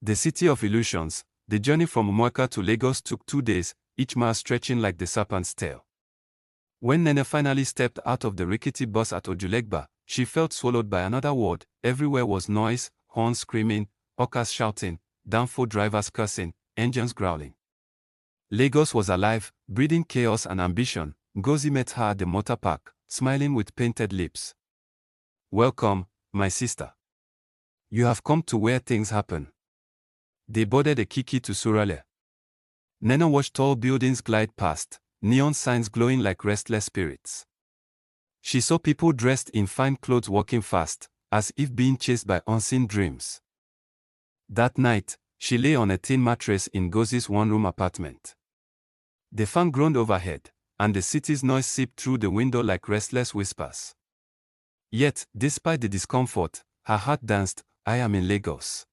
The city of illusions, the journey from Umuaka to Lagos took 2 days, each mile stretching like the serpent's tail. When Nene finally stepped out of the rickety bus at Ojulegba, she felt swallowed by another world. Everywhere was noise, horns screaming, hawkers shouting, downfall drivers cursing, engines growling. Lagos was alive, breathing chaos and ambition. Ngozi met her at the motor park, smiling with painted lips. "Welcome, my sister. You have come to where things happen." They boarded a Kiki to Surale. Nene watched tall buildings glide past, neon signs glowing like restless spirits. She saw people dressed in fine clothes walking fast, as if being chased by unseen dreams. That night, she lay on a tin mattress in Ngozi's one-room apartment. The fan groaned overhead, and the city's noise seeped through the window like restless whispers. Yet, despite the discomfort, her heart danced. "I am in Lagos.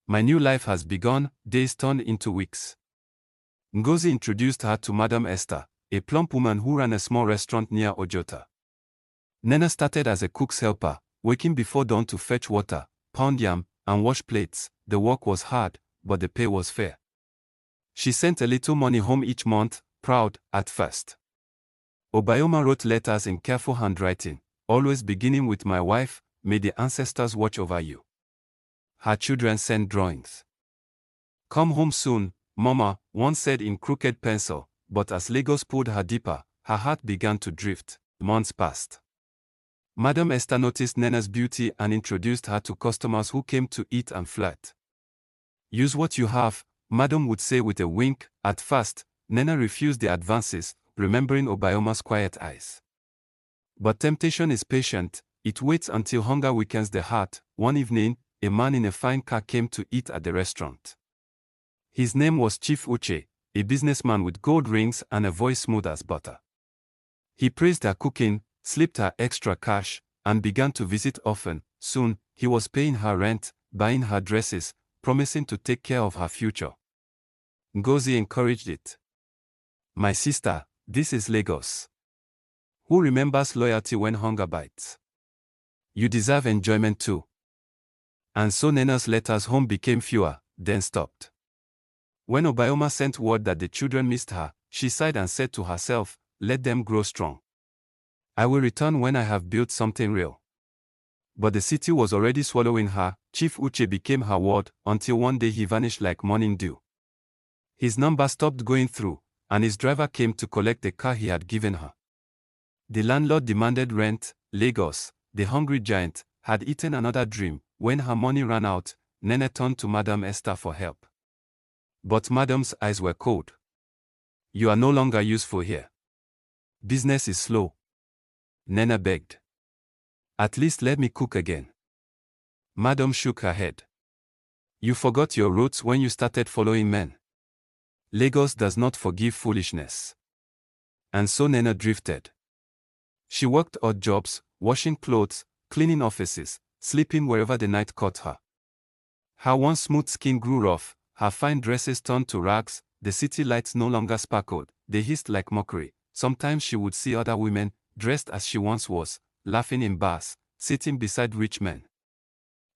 My new life has begun." Days turned into weeks. Ngozi introduced her to Madam Esther, a plump woman who ran a small restaurant near Ojota. Nene started as a cook's helper, waking before dawn to fetch water, pound yam, and wash plates. The work was hard, but the pay was fair. She sent a little money home each month, proud at first. Obayoma wrote letters in careful handwriting, always beginning with "My wife, may the ancestors watch over you." Her children sent drawings. "Come home soon, Mama," one said in crooked pencil, but as Lagos pulled her deeper, her heart began to drift. Months passed. Madam Esther noticed Nene's beauty and introduced her to customers who came to eat and flirt. "Use what you have," Madam would say with a wink. At first, Nene refused the advances, remembering Obayoma's quiet eyes. But temptation is patient, it waits until hunger weakens the heart. One evening, a man in a fine car came to eat at the restaurant. His name was Chief Uche, a businessman with gold rings and a voice smooth as butter. He praised her cooking, slipped her extra cash, and began to visit often. Soon, he was paying her rent, buying her dresses, promising to take care of her future. Ngozi encouraged it. "My sister, this is Lagos. Who remembers loyalty when hunger bites? You deserve enjoyment too." And so Nena's letters home became fewer, then stopped. When Obayoma sent word that the children missed her, she sighed and said to herself, "Let them grow strong. I will return when I have built something real." But the city was already swallowing her. Chief Uche became her ward, until one day he vanished like morning dew. His number stopped going through, and his driver came to collect the car he had given her. The landlord demanded rent. Lagos, the hungry giant, had eaten another dream. When her money ran out, Nene turned to Madam Esther for help. But Madam's eyes were cold. "You are no longer useful here. Business is slow." Nene begged. "At least let me cook again." Madam shook her head. "You forgot your roots when you started following men. Lagos does not forgive foolishness." And so Nene drifted. She worked odd jobs, washing clothes, cleaning offices, sleeping wherever the night caught her. Her once smooth skin grew rough, her fine dresses turned to rags, the city lights no longer sparkled, they hissed like mockery. Sometimes she would see other women, dressed as she once was, laughing in bars, sitting beside rich men.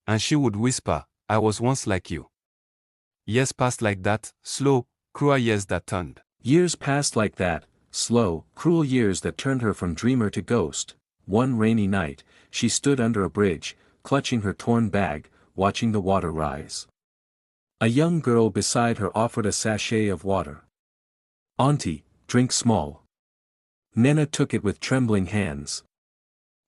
And she would whisper, "I was once like you." Years passed like that, slow, cruel years that turned. Years passed like that, slow, cruel years that turned her from dreamer to ghost. One rainy night, she stood under a bridge, clutching her torn bag, watching the water rise. A young girl beside her offered a sachet of water. "Auntie, drink small." Nene took it with trembling hands.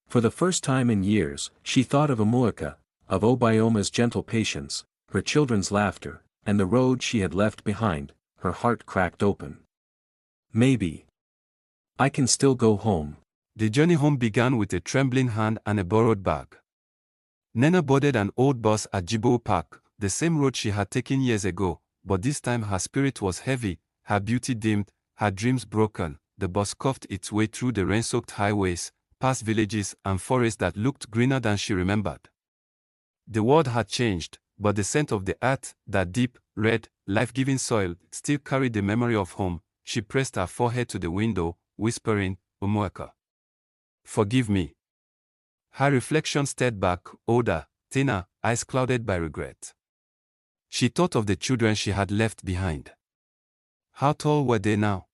For the first time in years, she thought of Umuaka, of Obayoma's gentle patience, her children's laughter, and the road she had left behind. Her heart cracked open. "Maybe I can still go home." The journey home began with a trembling hand and a borrowed bag. Nene boarded an old bus at Jibo Park, the same road she had taken years ago, but this time her spirit was heavy, her beauty dimmed, her dreams broken. The bus coughed its way through the rain-soaked highways, past villages and forests that looked greener than she remembered. The world had changed, but the scent of the earth, that deep, red, life-giving soil, still carried the memory of home. She pressed her forehead to the window, whispering, "Umuaka, forgive me." Her reflection stared back, older, thinner, eyes clouded by regret. She thought of the children she had left behind. How tall were they now?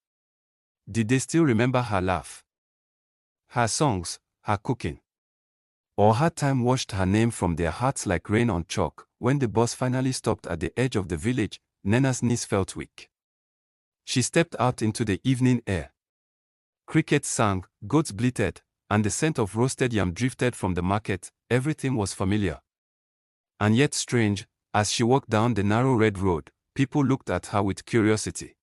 Did they still remember her laugh, her songs, her cooking? Or had time washed her name from their hearts like rain on chalk? When the bus finally stopped at the edge of the village, Nena's knees felt weak. She stepped out into the evening air. Crickets sang, goats bleated, and the scent of roasted yam drifted from the market. Everything was familiar. And yet strange, as she walked down the narrow red road, people looked at her with curiosity.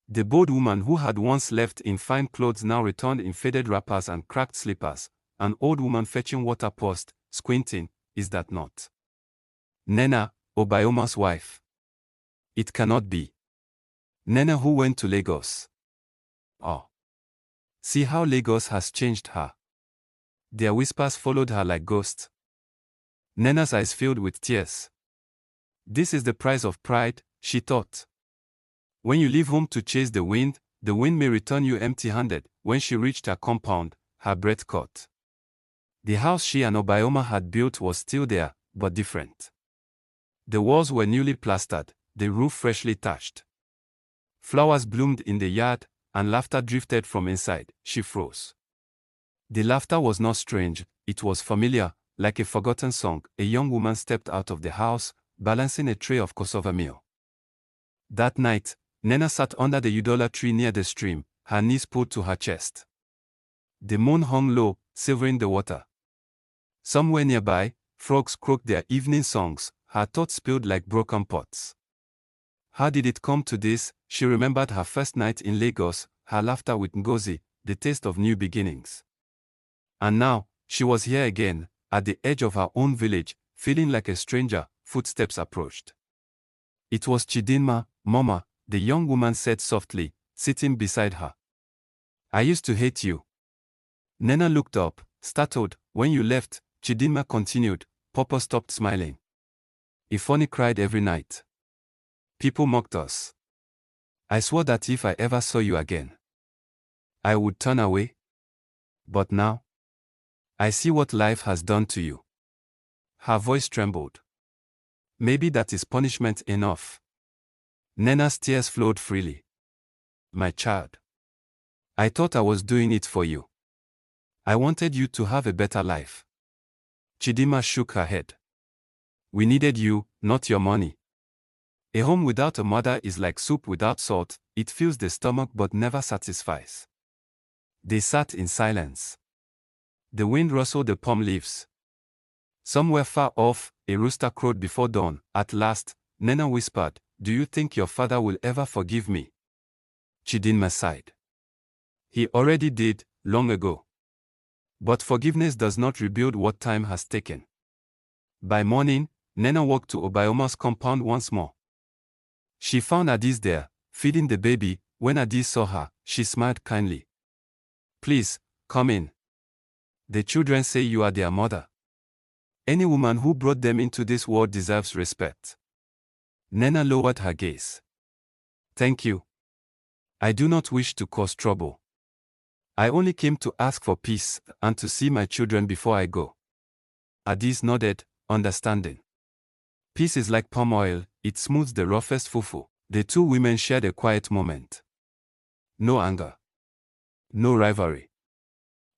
The bold woman who had once left in fine clothes now returned in faded wrappers and cracked slippers. An old woman fetching water paused, squinting. Is that not Nena, Obayoma's wife? It cannot be. Nena who went to Lagos. Oh. See how Lagos has changed her. Their whispers followed her like ghosts. Nena's eyes filled with tears. This is the price of pride, she thought. When you leave home to chase the wind may return you empty-handed. When she reached her compound, her breath caught. The house she and Obayoma had built was still there, but different. The walls were newly plastered, the roof freshly thatched. Flowers bloomed in the yard, and laughter drifted from inside. She froze. The laughter was not strange, it was familiar, like a forgotten song. A young woman stepped out of the house, balancing a tray of cassava meal. That night, Nena sat under the Udola tree near the stream, her knees pulled to her chest. The moon hung low, silvering the water. Somewhere nearby, frogs croaked their evening songs. Her thoughts spilled like broken pots. How did it come to this? She remembered her first night in Lagos, her laughter with Ngozi, the taste of new beginnings. And now, she was here again, at the edge of her own village, feeling like a stranger. Footsteps approached. It was Chidinma. Mama, the young woman said softly, sitting beside her. I used to hate you. Nena looked up, startled. When you left, Chidinma continued. Papa stopped smiling. Ifoni cried every night. People mocked us. I swore that if I ever saw you again, I would turn away. But now, I see what life has done to you. Her voice trembled. Maybe that is punishment enough. Nena's tears flowed freely. My child, I thought I was doing it for you. I wanted you to have a better life. Chidinma shook her head. We needed you, not your money. A home without a mother is like soup without salt. It fills the stomach but never satisfies. They sat in silence. The wind rustled the palm leaves. Somewhere far off, a rooster crowed before dawn. At last, Nena whispered, Do you think your father will ever forgive me? Chidinma sighed. He already did, long ago. But forgiveness does not rebuild what time has taken. By morning, Nena walked to Obayoma's compound once more. She found Adis there, feeding the baby. When Adis saw her, she smiled kindly. Please, come in. The children say you are their mother. Any woman who brought them into this world deserves respect. Nena lowered her gaze. Thank you. I do not wish to cause trouble. I only came to ask for peace and to see my children before I go. Adis nodded, understanding. Peace is like palm oil, it smooths the roughest fufu. The two women shared a quiet moment. No anger. No rivalry.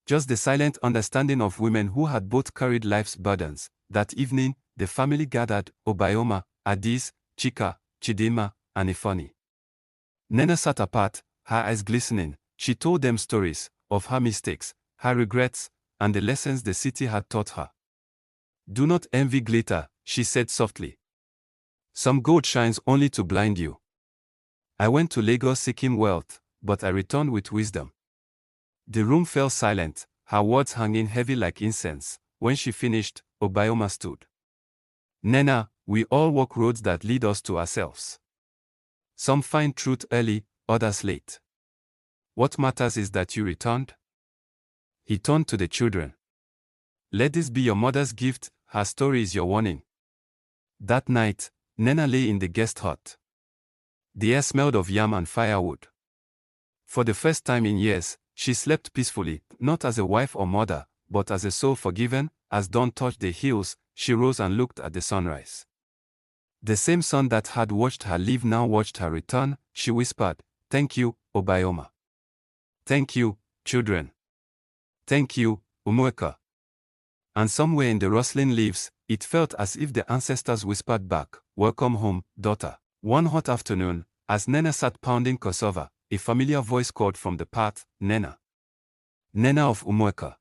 Just the silent understanding of women who had both carried life's burdens. That evening, the family gathered: Obayoma, Adis, Chika, Chidinma, and Ifoni. Nena sat apart, her eyes glistening. She told them stories of her mistakes, her regrets, and the lessons the city had taught her. Do not envy glitter, she said softly. Some gold shines only to blind you. I went to Lagos seeking wealth, but I returned with wisdom. The room fell silent, her words hanging heavy like incense. When she finished, Obayoma stood. Nena, we all walk roads that lead us to ourselves. Some find truth early, others late. What matters is that you returned. He turned to the children. Let this be your mother's gift, her story is your warning. That night, Nena lay in the guest hut. The air smelled of yam and firewood. For the first time in years, she slept peacefully, not as a wife or mother, but as a soul forgiven. As dawn touched the hills, she rose and looked at the sunrise. The same sun that had watched her leave now watched her return. She whispered, "Thank you, Obioma. Thank you, children. Thank you, Umueka." And somewhere in the rustling leaves, it felt as if the ancestors whispered back, "Welcome home, daughter." One hot afternoon, as Nena sat pounding cassava, a familiar voice called from the path, "Nena. Nena of Umueka."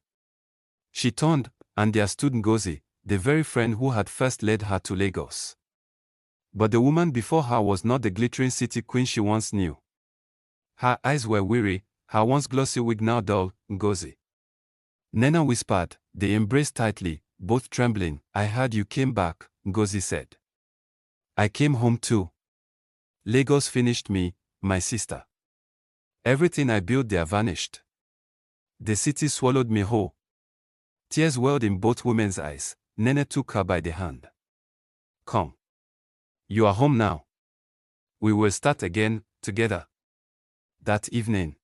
She turned, and there stood Ngozi, the very friend who had first led her to Lagos. But the woman before her was not the glittering city queen she once knew. Her eyes were weary, her once glossy wig now dull. "Ngozi." Nena whispered. They embraced tightly, both trembling. "I heard you came back," Ngozi said. "I came home too. Lagos finished me, my sister. Everything I built there vanished. The city swallowed me whole." Tears welled in both women's eyes. Nene took her by the hand. "Come. You are home now. We will start again, together." That evening,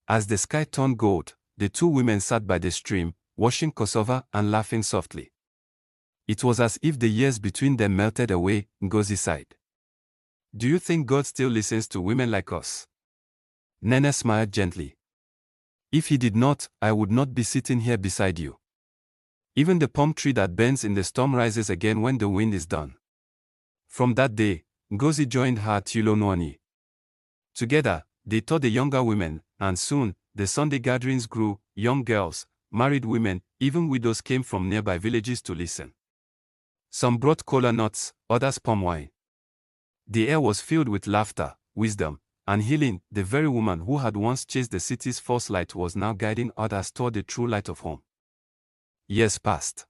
as the sky turned gold, the two women sat by the stream, washing cassava and laughing softly. It was as if the years between them melted away. Ngozi sighed. "Do you think God still listens to women like us?" Nene smiled gently. "If he did not, I would not be sitting here beside you. Even the palm tree that bends in the storm rises again when the wind is done." From that day, Ngozi joined her at Ulonwani. Together, they taught the younger women, and soon, the Sunday gatherings grew. Young girls, married women, even widows came from nearby villages to listen. Some brought kola nuts, others palm wine. The air was filled with laughter, wisdom, and healing. The very woman who had once chased the city's false light was now guiding others toward the true light of home. Years passed.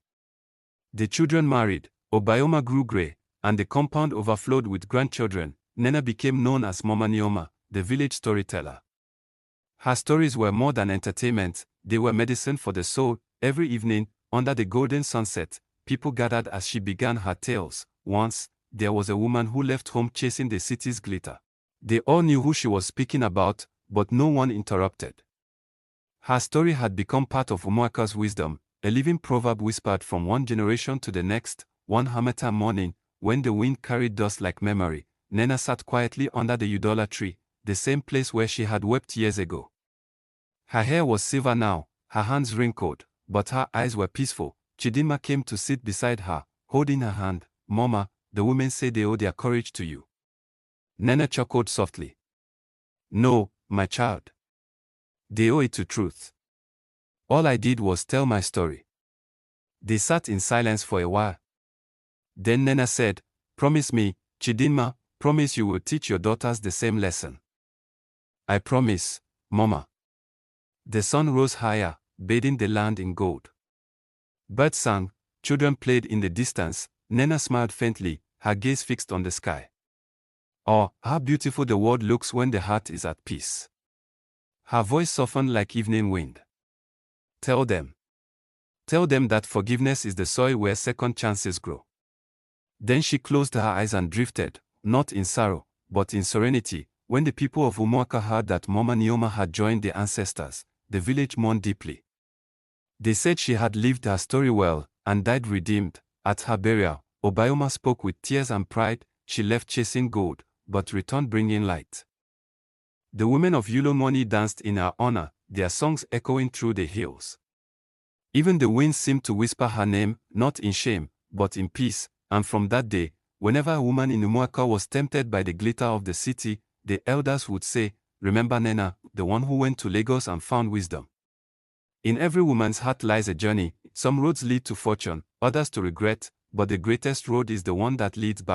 The children married, Obioma grew gray, and the compound overflowed with grandchildren. Nena became known as Mama Nioma, the village storyteller. Her stories were more than entertainment, they were medicine for the soul. Every evening, under the golden sunset, people gathered as she began her tales. Once, there was a woman who left home chasing the city's glitter. They all knew who she was speaking about, but no one interrupted. Her story had become part of Umuaka's wisdom, a living proverb whispered from one generation to the next. One harmattan morning, when the wind carried dust like memory, Nena sat quietly under the Udola tree, the same place where she had wept years ago. Her hair was silver now, her hands wrinkled, but her eyes were peaceful. Chidinma came to sit beside her, holding her hand. "Mama, the women say they owe their courage to you." Nena chuckled softly. "No, my child. They owe it to truth. All I did was tell my story." They sat in silence for a while. Then Nena said, "Promise me, Chidinma, promise you will teach your daughters the same lesson." "I promise, Mama." The sun rose higher, bathing the land in gold. Birds sang, children played in the distance. Nena smiled faintly, her gaze fixed on the sky. "Oh, how beautiful the world looks when the heart is at peace." Her voice softened like evening wind. Tell them that forgiveness is the soil where second chances grow." Then she closed her eyes and drifted, not in sorrow, but in serenity. When the people of Umuaka heard that Mama Nioma had joined the ancestors, the village mourned deeply. They said she had lived her story well, and died redeemed. At her burial, Obioma spoke with tears and pride. She left chasing gold, but returned bringing light. The women of Ulonwani danced in her honor, their songs echoing through the hills. Even the winds seemed to whisper her name, not in shame, but in peace. And from that day, whenever a woman in Umuaka was tempted by the glitter of the city, the elders would say, "Remember Nena, the one who went to Lagos and found wisdom." In every woman's heart lies a journey. Some roads lead to fortune, others to regret, but the greatest road is the one that leads back.